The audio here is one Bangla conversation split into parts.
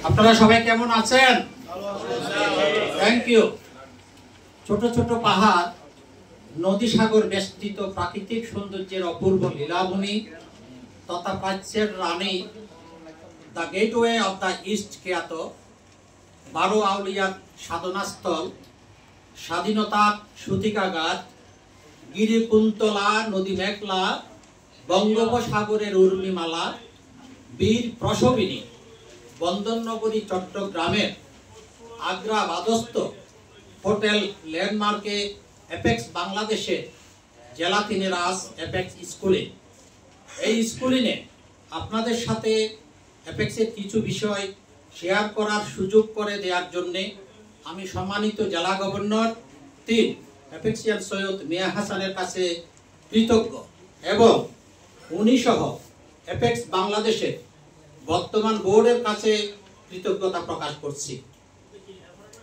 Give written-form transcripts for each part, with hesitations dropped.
আপনারা সবাই কেমন আছেন? Thank you. ছোট ছোট পাহাড়, নদী সাগর বেষ্টিত প্রাকৃতিক সৌন্দর্যের অপূর্ব লীলাভূমি তথা প্রাচ্যের রানী, the gateway of the east খ্যাত 12 আউলিয়ার সাধনাস্থল, স্বাধীনতার সূতিকাগার, গিরিকুন্তলা নদী মেঘলা, বঙ্গোপসাগরের উর্মিমালা, বীর প্রসবিনী বন্দরনগরী চট্টগ্রামের আগ্রা বাদস্থ হোটেল ল্যান্ডমার্কে অ্যাপেক্স বাংলাদেশের জেলা তিনেরাস অ্যাপেক্স স্কুলে, এই স্কুলিনে আপনাদের সাথে অ্যাপেক্সের কিছু বিষয় শেয়ার করার সুযোগ করে দেওয়ার জন্যে আমি সম্মানিত জেলা গভর্নর 3 অ্যাপেক্সিয়ান সৈয়দ মিয়া হাসানের কাছে কৃতজ্ঞ এবং উনি সহ অ্যাপেক্স বাংলাদেশের বর্তমান বোর্ডের কাছে কৃতজ্ঞতা প্রকাশ করছি।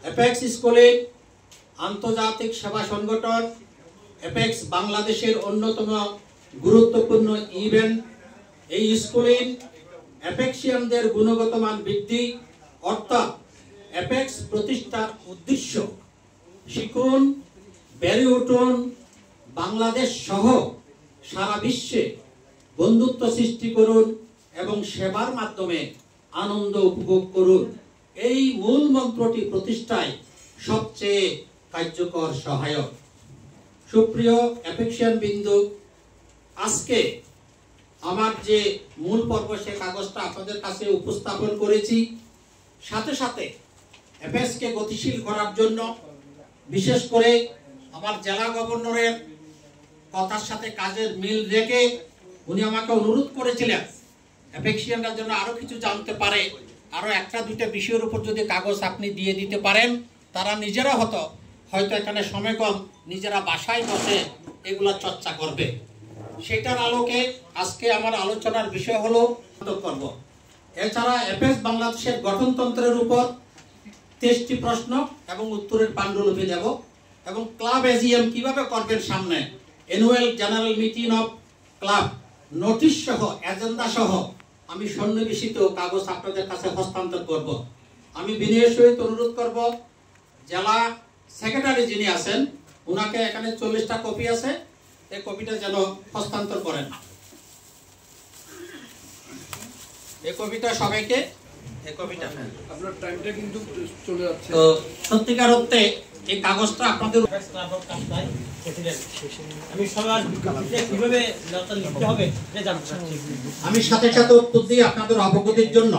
অ্যাপেক্স স্কুলে আন্তর্জাতিক সেবা সংগঠন অ্যাপেক্স বাংলাদেশের অন্যতম গুরুত্বপূর্ণ ইভেন্ট। এই স্কুলে অ্যাপেক্সিয়ানদের গুণগত মান বৃদ্ধি অর্থাৎ অ্যাপেক্স প্রতিষ্ঠার উদ্দেশ্য শিখুন, বেড়ে উঠুন, বাংলাদেশ সহ সারা বিশ্বে বন্ধুত্ব সৃষ্টি করুন এবং সেবার মাধ্যমে আনন্দ উপভোগ করুন। এই মূল মন্ত্রটি প্রতিষ্ঠায় সবচেয়ে কার্যকর সহায়ক। সুপ্রিয় অ্যাপেক্সিয়ান বিন্দু, আজকে আমার যে মূল পর্ব সে কাগজটা আপনাদের কাছে উপস্থাপন করেছি, সাথে সাথে অ্যাপেক্সকে গতিশীল করার জন্য বিশেষ করে আমার জেলা গভর্নরের কথার সাথে কাজের মিল রেখে উনি আমাকে অনুরোধ করেছিলেন অ্যাপেক্সিয়ানরা যেন আরো কিছু জানতে পারে, আরো একটা দুইটা বিষয়ের উপর যদি কাগজ আপনি দিয়ে দিতে পারেন, তারা নিজেরা হয়তো এখানে সময় কম, নিজেরা বাসায় বসে এগুলা চর্চা করবে। সেটার আলোকে আজকে আমার আলোচনার বিষয় হলো করব। এছাড়া অ্যাপেক্স বাংলাদেশের গঠনতন্ত্রের উপর 23টি প্রশ্ন এবং উত্তরের পাণ্ডুলিপি দেব এবং ক্লাব এজিএম কিভাবে করবেন সামনে, annual general meeting of club notice সহ এজেন্ডা সহ আমি সন্নিবেশিত কাগজ আপনাদের কাছে হস্তান্তর করব। আমি বিনয়ের সহিত অনুরোধ করব জেলা সেক্রেটারি যিনি আছেন ওনাকে এখানে 40টা কপি আছে, এই কপিটা যেন হস্তান্তর করেন। এই কপিটা সবাইকে, এই কপিটা আপনার টাইমটা কিন্তু চলে যাচ্ছে। তো সত্যিকার অর্থে এই কাগজটা আপনাদের আমি সাথে সাথে উত্তর দিয়ে আপনাদের অবগতির জন্য